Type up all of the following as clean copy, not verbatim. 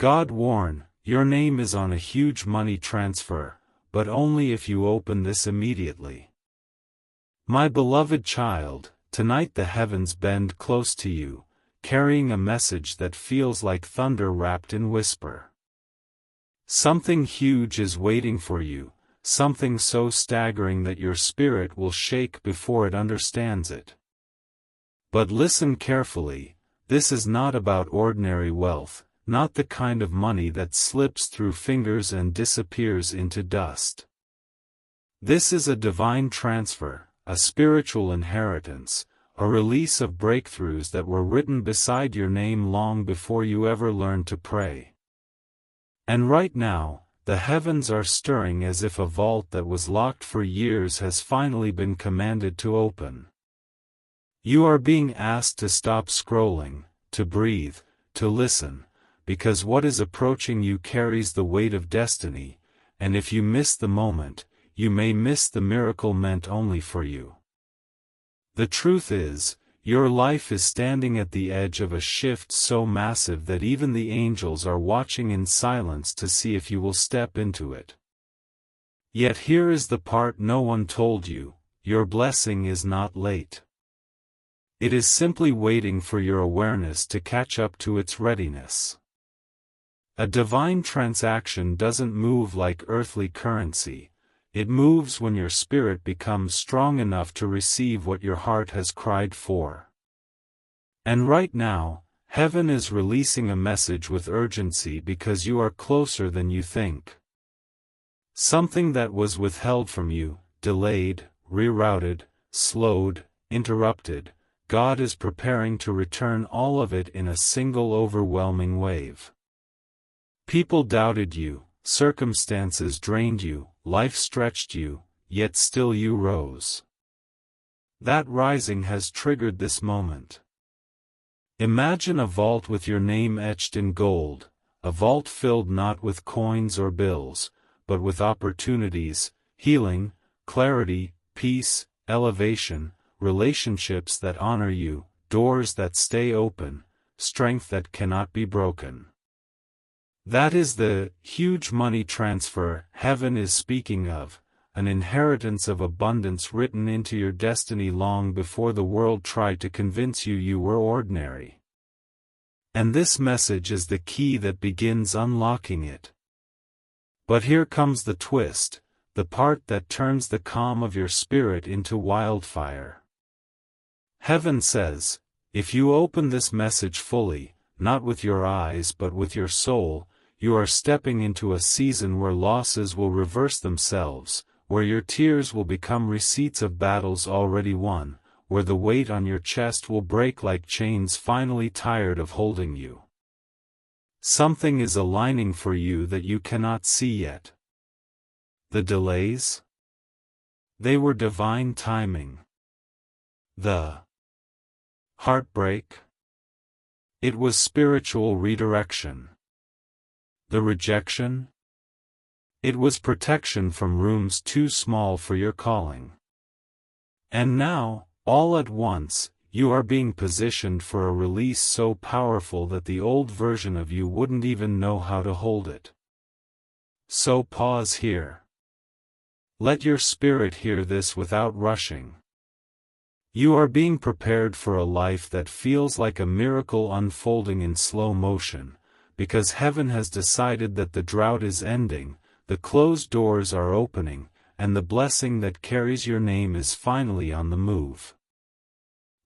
God warn, your name is on a huge money transfer, but only if you open this immediately. My beloved child, tonight the heavens bend close to you, carrying a message that feels like thunder wrapped in whisper. Something huge is waiting for you, something so staggering that your spirit will shake before it understands it. But listen carefully, this is not about ordinary wealth, not the kind of money that slips through fingers and disappears into dust. This is a divine transfer, a spiritual inheritance, a release of breakthroughs that were written beside your name long before you ever learned to pray. And right now, the heavens are stirring as if a vault that was locked for years has finally been commanded to open. You are being asked to stop scrolling, to breathe, to listen, because what is approaching you carries the weight of destiny, and if you miss the moment, you may miss the miracle meant only for you. The truth is, your life is standing at the edge of a shift so massive that even the angels are watching in silence to see if you will step into it. Yet here is the part no one told you, your blessing is not late. It is simply waiting for your awareness to catch up to its readiness. A divine transaction doesn't move like earthly currency, it moves when your spirit becomes strong enough to receive what your heart has cried for. And right now, heaven is releasing a message with urgency because you are closer than you think. Something that was withheld from you, delayed, rerouted, slowed, interrupted, God is preparing to return all of it in a single overwhelming wave. People doubted you, circumstances drained you, life stretched you, yet still you rose. That rising has triggered this moment. Imagine a vault with your name etched in gold, a vault filled not with coins or bills, but with opportunities, healing, clarity, peace, elevation, relationships that honor you, doors that stay open, strength that cannot be broken. That is the huge money transfer heaven is speaking of, an inheritance of abundance written into your destiny long before the world tried to convince you you were ordinary. And this message is the key that begins unlocking it. But here comes the twist, the part that turns the calm of your spirit into wildfire. Heaven says, if you open this message fully, not with your eyes but with your soul, you are stepping into a season where losses will reverse themselves, where your tears will become receipts of battles already won, where the weight on your chest will break like chains finally tired of holding you. Something is aligning for you that you cannot see yet. The delays? They were divine timing. The heartbreak? It was spiritual redirection. The rejection? It was protection from rooms too small for your calling. And now, all at once, you are being positioned for a release so powerful that the old version of you wouldn't even know how to hold it. So pause here. Let your spirit hear this without rushing. You are being prepared for a life that feels like a miracle unfolding in slow motion, because heaven has decided that the drought is ending, the closed doors are opening, and the blessing that carries your name is finally on the move.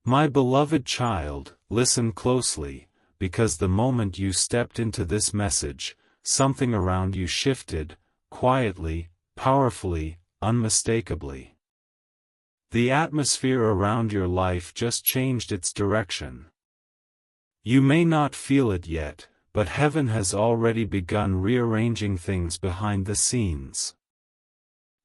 My beloved child, listen closely, because the moment you stepped into this message, something around you shifted, quietly, powerfully, unmistakably. The atmosphere around your life just changed its direction. You may not feel it yet, but heaven has already begun rearranging things behind the scenes.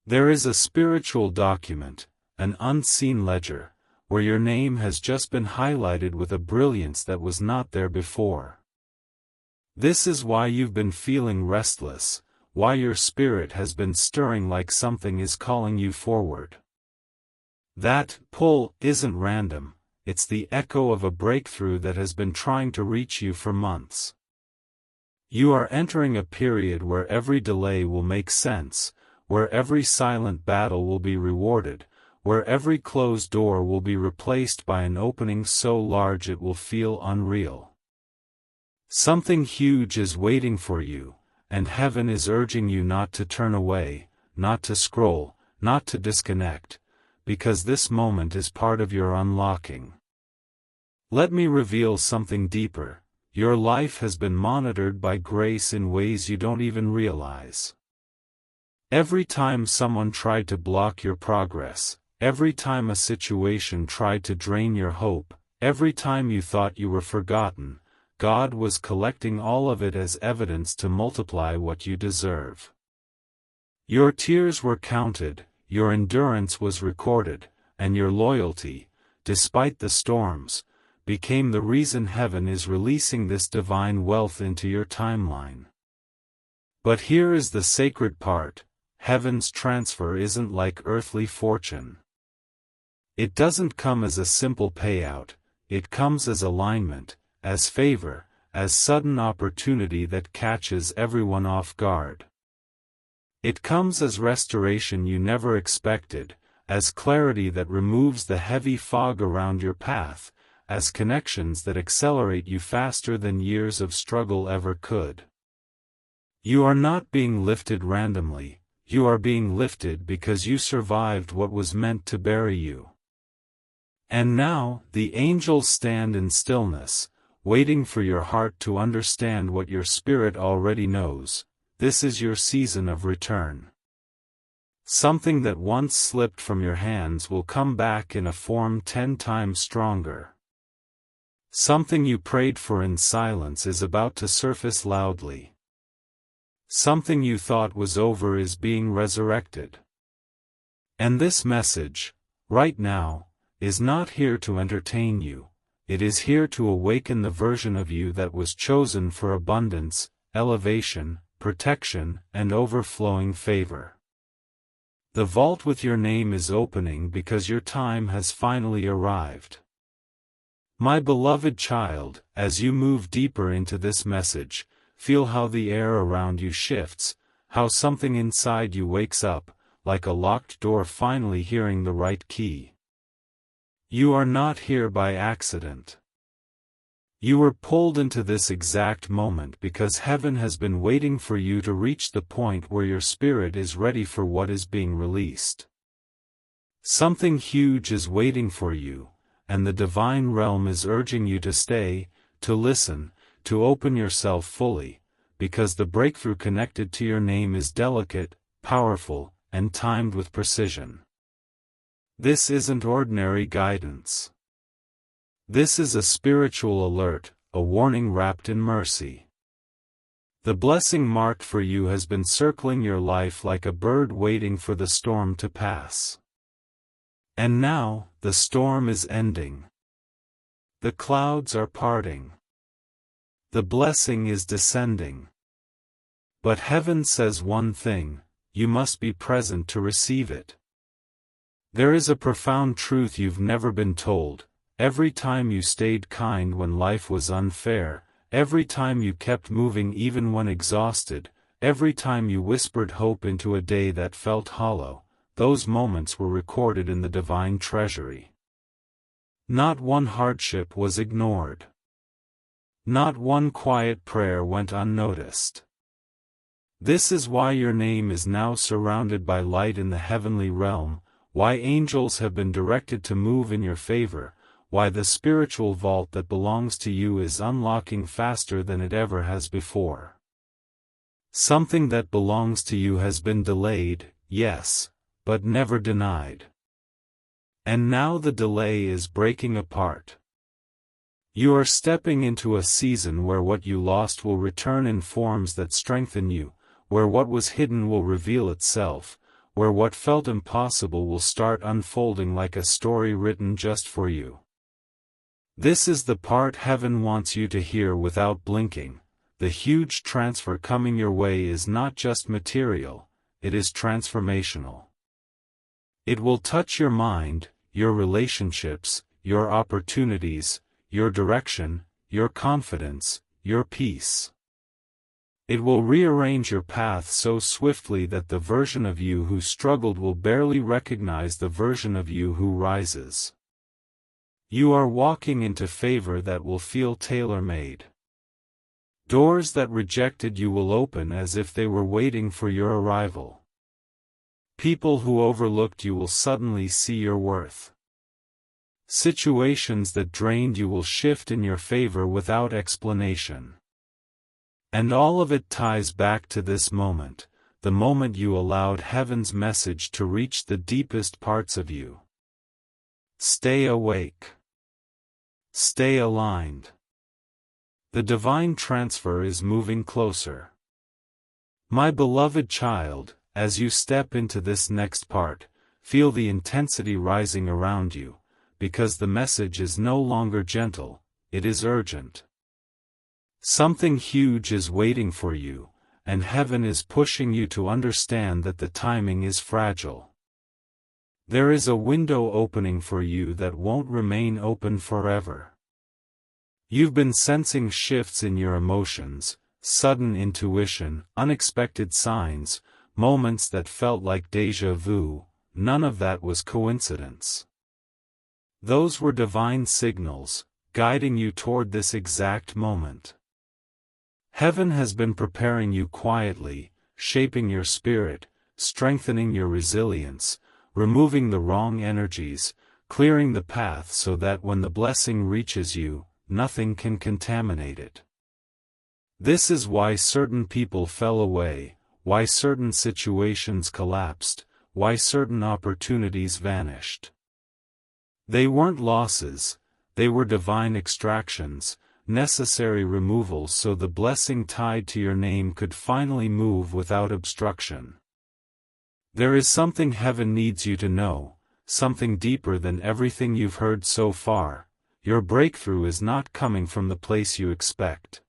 There is a spiritual document, an unseen ledger, where your name has just been highlighted with a brilliance that was not there before. This is why you've been feeling restless, why your spirit has been stirring like something is calling you forward. That pull isn't random, it's the echo of a breakthrough that has been trying to reach you for months. You are entering a period where every delay will make sense, where every silent battle will be rewarded, where every closed door will be replaced by an opening so large it will feel unreal. Something huge is waiting for you, and heaven is urging you not to turn away, not to scroll, not to disconnect, because this moment is part of your unlocking. Let me reveal something deeper. Your life has been monitored by grace in ways you don't even realize. Every time someone tried to block your progress, every time a situation tried to drain your hope, every time you thought you were forgotten, God was collecting all of it as evidence to multiply what you deserve. Your tears were counted, your endurance was recorded, and your loyalty, despite the storms, became the reason heaven is releasing this divine wealth into your timeline. But here is the sacred part: heaven's transfer isn't like earthly fortune. It doesn't come as a simple payout, it comes as alignment, as favor, as sudden opportunity that catches everyone off guard. It comes as restoration you never expected, as clarity that removes the heavy fog around your path, as connections that accelerate you faster than years of struggle ever could. You are not being lifted randomly, you are being lifted because you survived what was meant to bury you. And now, the angels stand in stillness, waiting for your heart to understand what your spirit already knows: this is your season of return. Something that once slipped from your hands will come back in a form 10 times stronger. Something you prayed for in silence is about to surface loudly. Something you thought was over is being resurrected. And this message, right now, is not here to entertain you, it is here to awaken the version of you that was chosen for abundance, elevation, protection, and overflowing favor. The vault with your name is opening because your time has finally arrived. My beloved child, as you move deeper into this message, feel how the air around you shifts, how something inside you wakes up, like a locked door finally hearing the right key. You are not here by accident. You were pulled into this exact moment because heaven has been waiting for you to reach the point where your spirit is ready for what is being released. Something huge is waiting for you, and the divine realm is urging you to stay, to listen, to open yourself fully, because the breakthrough connected to your name is delicate, powerful, and timed with precision. This isn't ordinary guidance. This is a spiritual alert, a warning wrapped in mercy. The blessing marked for you has been circling your life like a bird waiting for the storm to pass. And now, the storm is ending. The clouds are parting. The blessing is descending. But heaven says one thing: you must be present to receive it. There is a profound truth you've never been told: every time you stayed kind when life was unfair, every time you kept moving even when exhausted, every time you whispered hope into a day that felt hollow, those moments were recorded in the divine treasury. Not one hardship was ignored. Not one quiet prayer went unnoticed. This is why your name is now surrounded by light in the heavenly realm, why angels have been directed to move in your favor, why the spiritual vault that belongs to you is unlocking faster than it ever has before. Something that belongs to you has been delayed, yes, but never denied. And now the delay is breaking apart. You are stepping into a season where what you lost will return in forms that strengthen you, where what was hidden will reveal itself, where what felt impossible will start unfolding like a story written just for you. This is the part heaven wants you to hear without blinking: the huge transfer coming your way is not just material, it is transformational. It will touch your mind, your relationships, your opportunities, your direction, your confidence, your peace. It will rearrange your path so swiftly that the version of you who struggled will barely recognize the version of you who rises. You are walking into favor that will feel tailor-made. Doors that rejected you will open as if they were waiting for your arrival. People who overlooked you will suddenly see your worth. Situations that drained you will shift in your favor without explanation. And all of it ties back to this moment, the moment you allowed heaven's message to reach the deepest parts of you. Stay awake. Stay aligned. The divine transfer is moving closer. My beloved child, as you step into this next part, feel the intensity rising around you, because the message is no longer gentle, it is urgent. Something huge is waiting for you, and heaven is pushing you to understand that the timing is fragile. There is a window opening for you that won't remain open forever. You've been sensing shifts in your emotions, sudden intuition, unexpected signs, moments that felt like déjà vu. None of that was coincidence. Those were divine signals, guiding you toward this exact moment. Heaven has been preparing you quietly, shaping your spirit, strengthening your resilience, removing the wrong energies, clearing the path so that when the blessing reaches you, nothing can contaminate it. This is why certain people fell away, why certain situations collapsed, why certain opportunities vanished. They weren't losses, they were divine extractions, necessary removals so the blessing tied to your name could finally move without obstruction. There is something heaven needs you to know, something deeper than everything you've heard so far. Your breakthrough is not coming from the place you expect.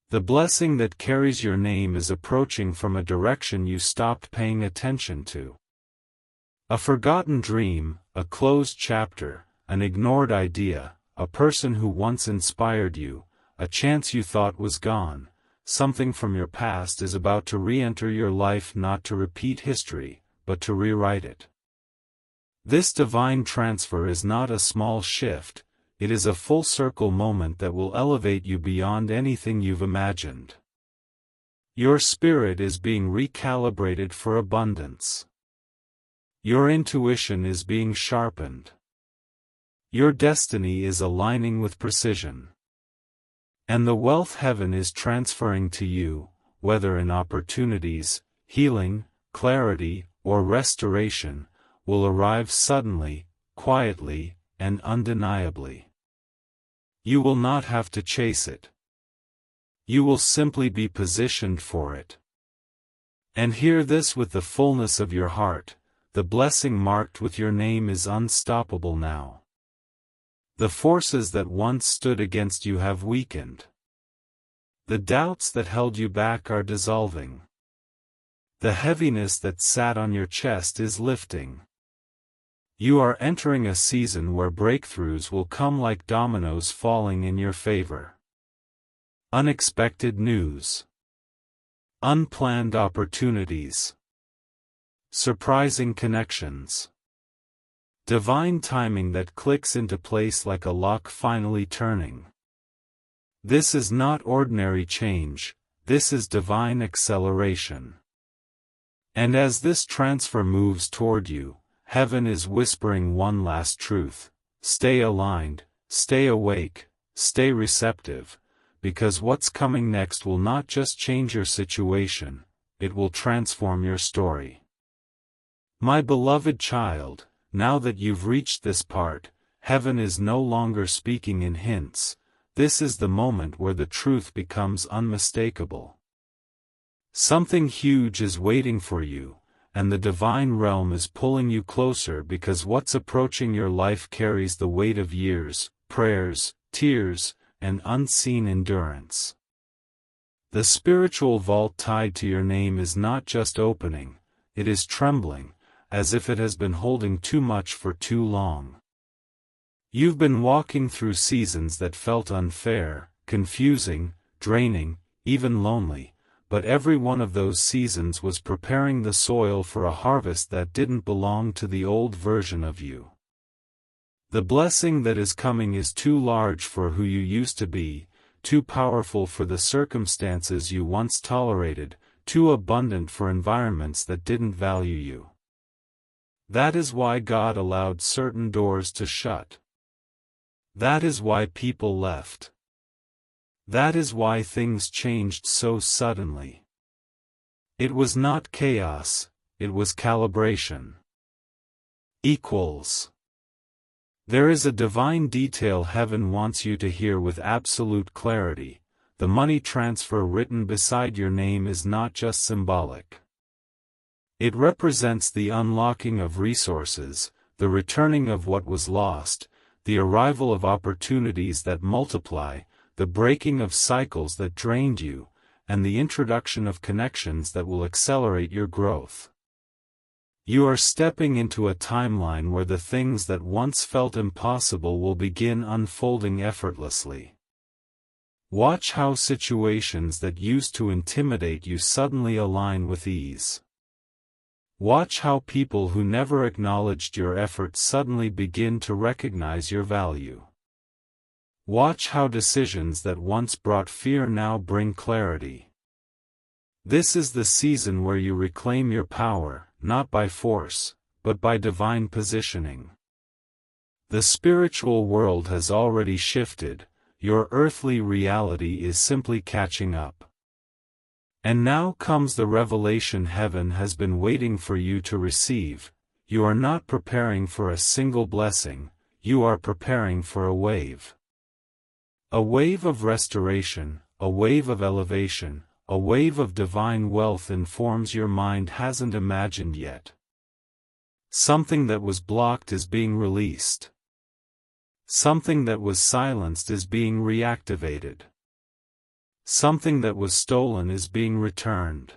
The blessing that carries your name is approaching from a direction you stopped paying attention to. A forgotten dream, a closed chapter, an ignored idea, a person who once inspired you, a chance you thought was gone, something from your past is about to re-enter your life, not to repeat history, but to rewrite it. This divine transfer is not a small shift, it is a full-circle moment that will elevate you beyond anything you've imagined. Your spirit is being recalibrated for abundance. Your intuition is being sharpened. Your destiny is aligning with precision. And the wealth heaven is transferring to you, whether in opportunities, healing, clarity, or restoration, will arrive suddenly, quietly, and undeniably. You will not have to chase it. You will simply be positioned for it. And hear this with the fullness of your heart, the blessing marked with your name is unstoppable now. The forces that once stood against you have weakened. The doubts that held you back are dissolving. The heaviness that sat on your chest is lifting. You are entering a season where breakthroughs will come like dominoes falling in your favor. Unexpected news. Unplanned opportunities. Surprising connections. Divine timing that clicks into place like a lock finally turning. This is not ordinary change, this is divine acceleration. And as this transfer moves toward you, heaven is whispering one last truth: stay aligned, stay awake, stay receptive, because what's coming next will not just change your situation, it will transform your story. My beloved child, now that you've reached this part, heaven is no longer speaking in hints. This is the moment where the truth becomes unmistakable. Something huge is waiting for you, and the divine realm is pulling you closer because what's approaching your life carries the weight of years, prayers, tears, and unseen endurance. The spiritual vault tied to your name is not just opening, it is trembling, as if it has been holding too much for too long. You've been walking through seasons that felt unfair, confusing, draining, even lonely, but every one of those seasons was preparing the soil for a harvest that didn't belong to the old version of you. The blessing that is coming is too large for who you used to be, too powerful for the circumstances you once tolerated, too abundant for environments that didn't value you. That is why God allowed certain doors to shut. That is why people left. That is why things changed so suddenly. It was not chaos, it was calibration. There is a divine detail heaven wants you to hear with absolute clarity. The money transfer written beside your name is not just symbolic. It represents the unlocking of resources, the returning of what was lost, the arrival of opportunities that multiply, the breaking of cycles that drained you, and the introduction of connections that will accelerate your growth. You are stepping into a timeline where the things that once felt impossible will begin unfolding effortlessly. Watch how situations that used to intimidate you suddenly align with ease. Watch how people who never acknowledged your effort suddenly begin to recognize your value. Watch how decisions that once brought fear now bring clarity. This is the season where you reclaim your power, not by force, but by divine positioning. The spiritual world has already shifted, your earthly reality is simply catching up. And now comes the revelation heaven has been waiting for you to receive. You are not preparing for a single blessing, you are preparing for a wave. A wave of restoration, a wave of elevation, a wave of divine wealth in forms your mind hasn't imagined yet. Something that was blocked is being released. Something that was silenced is being reactivated. Something that was stolen is being returned.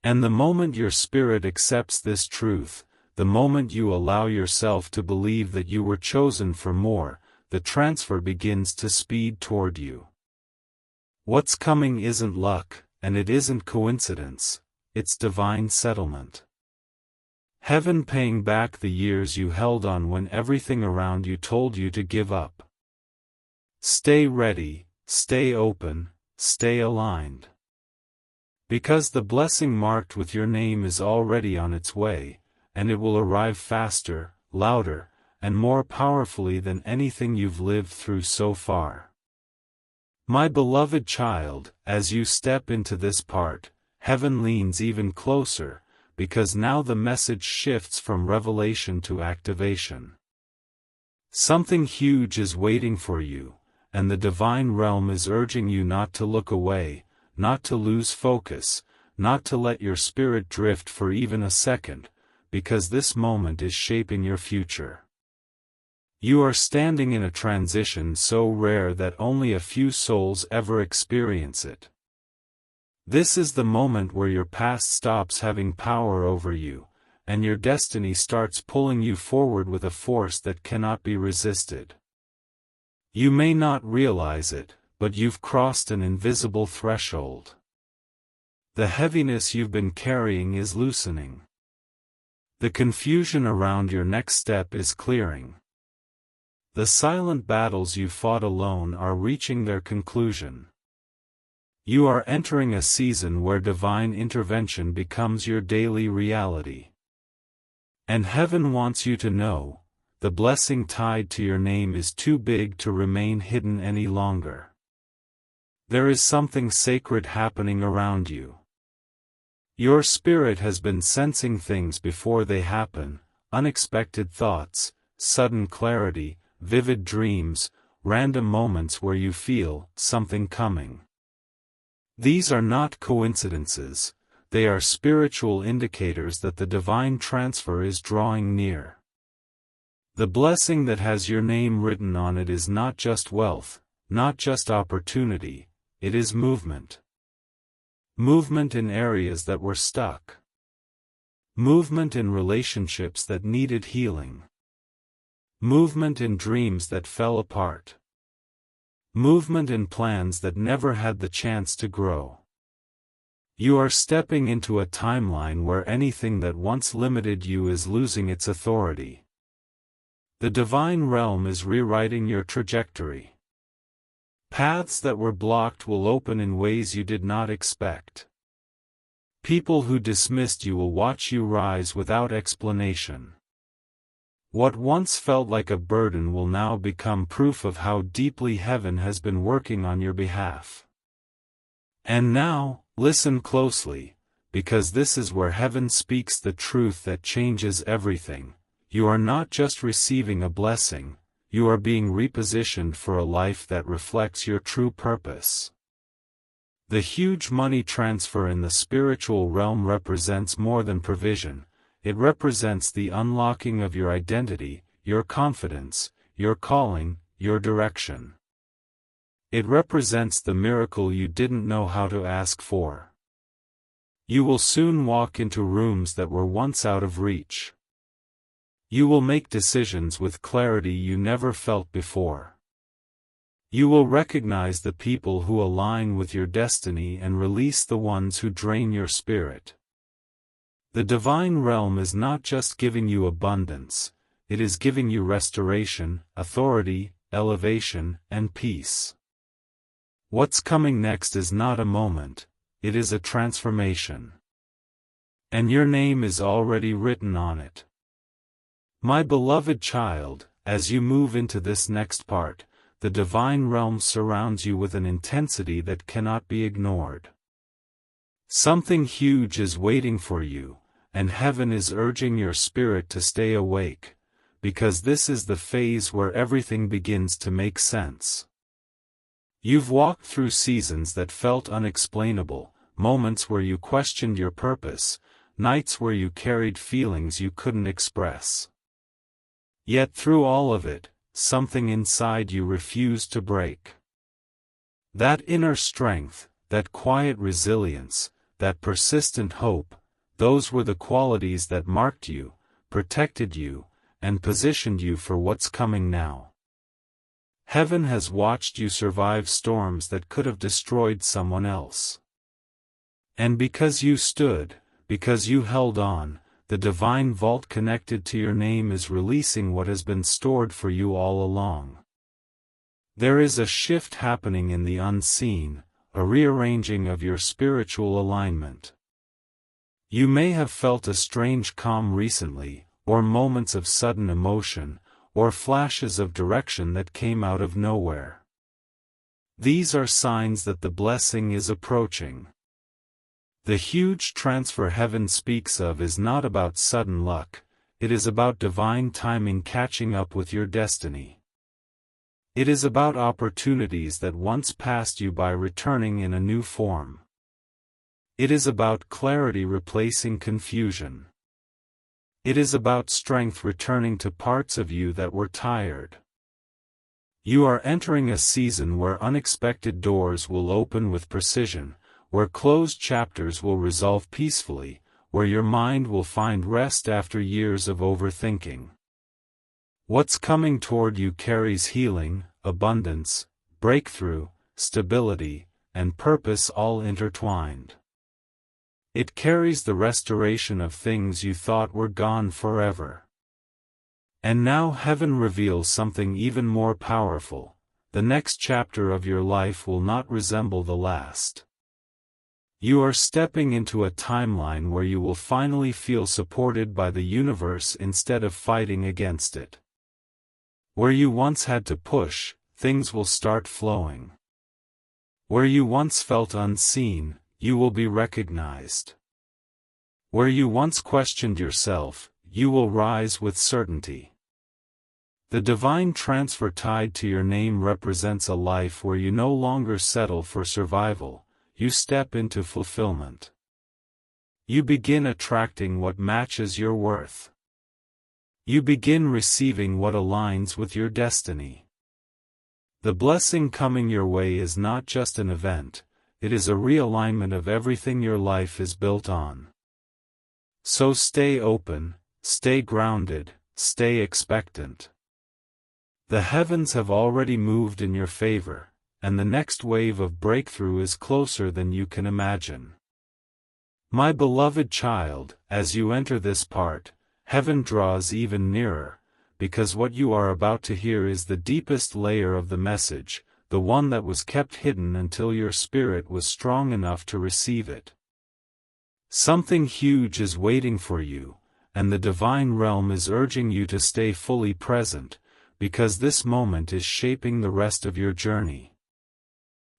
And the moment your spirit accepts this truth, the moment you allow yourself to believe that you were chosen for more, the transfer begins to speed toward you. What's coming isn't luck, and it isn't coincidence, it's divine settlement. Heaven paying back the years you held on when everything around you told you to give up. Stay ready, stay open, stay aligned. Because the blessing marked with your name is already on its way, and it will arrive faster, louder, and more powerfully than anything you've lived through so far. My beloved child, as you step into this part, heaven leans even closer, because now the message shifts from revelation to activation. Something huge is waiting for you, and the divine realm is urging you not to look away, not to lose focus, not to let your spirit drift for even a second, because this moment is shaping your future. You are standing in a transition so rare that only a few souls ever experience it. This is the moment where your past stops having power over you, and your destiny starts pulling you forward with a force that cannot be resisted. You may not realize it, but you've crossed an invisible threshold. The heaviness you've been carrying is loosening. The confusion around your next step is clearing. The silent battles you fought alone are reaching their conclusion. You are entering a season where divine intervention becomes your daily reality. And heaven wants you to know, the blessing tied to your name is too big to remain hidden any longer. There is something sacred happening around you. Your spirit has been sensing things before they happen, unexpected thoughts, sudden clarity, vivid dreams, random moments where you feel something coming. These are not coincidences, they are spiritual indicators that the divine transfer is drawing near. The blessing that has your name written on it is not just wealth, not just opportunity, it is movement. Movement in areas that were stuck. Movement in relationships that needed healing. Movement in dreams that fell apart. movement in plans that never had the chance to grow. You are stepping into a timeline where anything that once limited you is losing its authority. The divine realm is rewriting your trajectory. Paths that were blocked will open in ways you did not expect. People who dismissed you will watch you rise without explanation. What once felt like a burden will now become proof of how deeply heaven has been working on your behalf. And now, listen closely, because this is where heaven speaks the truth that changes everything. You are not just receiving a blessing, you are being repositioned for a life that reflects your true purpose. The huge money transfer in the spiritual realm represents more than provision. It represents the unlocking of your identity, your confidence, your calling, your direction. It represents the miracle you didn't know how to ask for. You will soon walk into rooms that were once out of reach. You will make decisions with clarity you never felt before. You will recognize the people who align with your destiny and release the ones who drain your spirit. The divine realm is not just giving you abundance, it is giving you restoration, authority, elevation, and peace. What's coming next is not a moment, it is a transformation. And your name is already written on it. My beloved child, as you move into this next part, the divine realm surrounds you with an intensity that cannot be ignored. Something huge is waiting for you, and heaven is urging your spirit to stay awake, because this is the phase where everything begins to make sense. You've walked through seasons that felt unexplainable, moments where you questioned your purpose, nights where you carried feelings you couldn't express. Yet through all of it, something inside you refused to break. That inner strength, that quiet resilience, that persistent hope, those were the qualities that marked you, protected you, and positioned you for what's coming now. Heaven has watched you survive storms that could have destroyed someone else. And because you stood, because you held on, the divine vault connected to your name is releasing what has been stored for you all along. There is a shift happening in the unseen, a rearranging of your spiritual alignment. You may have felt a strange calm recently, or moments of sudden emotion, or flashes of direction that came out of nowhere. These are signs that the blessing is approaching. The huge transfer heaven speaks of is not about sudden luck, it is about divine timing catching up with your destiny. It is about opportunities that once passed you by returning in a new form. It is about clarity replacing confusion. It is about strength returning to parts of you that were tired. You are entering a season where unexpected doors will open with precision, where closed chapters will resolve peacefully, where your mind will find rest after years of overthinking. What's coming toward you carries healing, abundance, breakthrough, stability, and purpose all intertwined. It carries the restoration of things you thought were gone forever. And now heaven reveals something even more powerful. The next chapter of your life will not resemble the last. You are stepping into a timeline where you will finally feel supported by the universe instead of fighting against it. Where you once had to push, things will start flowing. Where you once felt unseen, you will be recognized. Where you once questioned yourself, you will rise with certainty. The divine transfer tied to your name represents a life where you no longer settle for survival, you step into fulfillment. You begin attracting what matches your worth. You begin receiving what aligns with your destiny. The blessing coming your way is not just an event, it is a realignment of everything your life is built on. So stay open, stay grounded, stay expectant. The heavens have already moved in your favor, and the next wave of breakthrough is closer than you can imagine. My beloved child, as you enter this part, heaven draws even nearer, because what you are about to hear is the deepest layer of the message, the one that was kept hidden until your spirit was strong enough to receive it. Something huge is waiting for you, and the divine realm is urging you to stay fully present, because this moment is shaping the rest of your journey.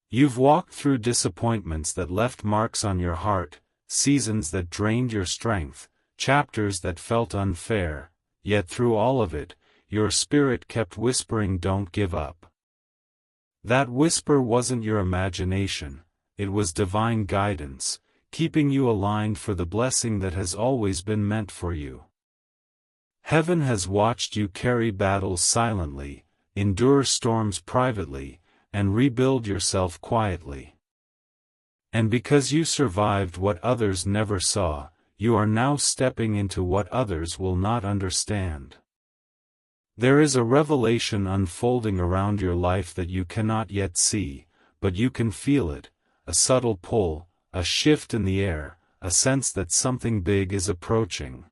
You've walked through disappointments that left marks on your heart, seasons that drained your strength, chapters that felt unfair, yet through all of it, your spirit kept whispering, "Don't give up." That whisper wasn't your imagination, it was divine guidance, keeping you aligned for the blessing that has always been meant for you. Heaven has watched you carry battles silently, endure storms privately, and rebuild yourself quietly. And because you survived what others never saw, you are now stepping into what others will not understand. There is a revelation unfolding around your life that you cannot yet see, but you can feel it, a subtle pull, a shift in the air, a sense that something big is approaching.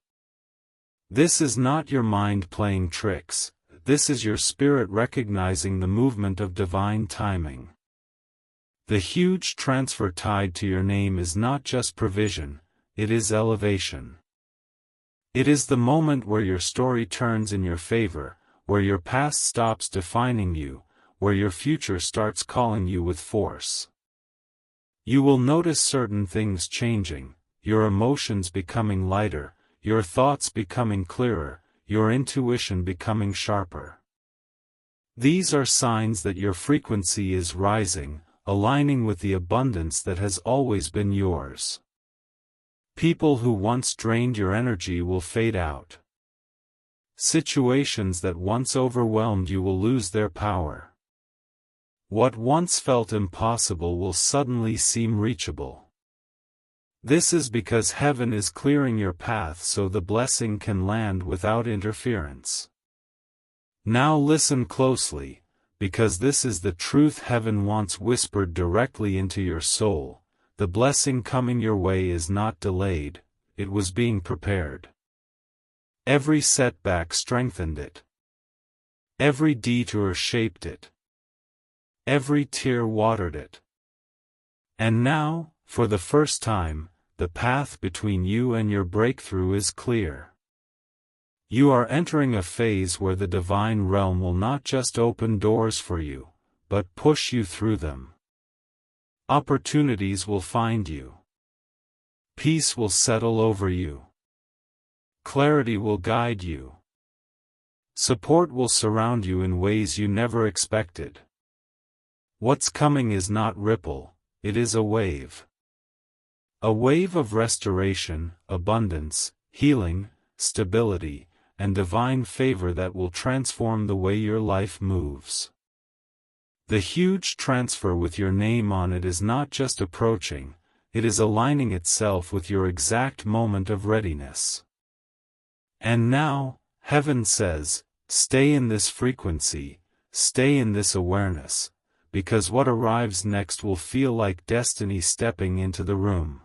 This is not your mind playing tricks, this is your spirit recognizing the movement of divine timing. The huge transfer tied to your name is not just provision, it is elevation. It is the moment where your story turns in your favor, where your past stops defining you, where your future starts calling you with force. You will notice certain things changing, your emotions becoming lighter, your thoughts becoming clearer, your intuition becoming sharper. These are signs that your frequency is rising, aligning with the abundance that has always been yours. People who once drained your energy will fade out. Situations that once overwhelmed you will lose their power. What once felt impossible will suddenly seem reachable. This is because heaven is clearing your path so the blessing can land without interference. Now listen closely, because this is the truth heaven wants whispered directly into your soul. The blessing coming your way is not delayed, it was being prepared. Every setback strengthened it. Every detour shaped it. Every tear watered it. And now, for the first time, the path between you and your breakthrough is clear. You are entering a phase where the divine realm will not just open doors for you, but push you through them. Opportunities will find you. Peace will settle over you. Clarity will guide you. Support will surround you in ways you never expected. What's coming is not ripple, it is a wave. A wave of restoration, abundance, healing, stability, and divine favor that will transform the way your life moves. The huge transfer with your name on it is not just approaching, it is aligning itself with your exact moment of readiness. And now, heaven says, stay in this frequency, stay in this awareness, because what arrives next will feel like destiny stepping into the room.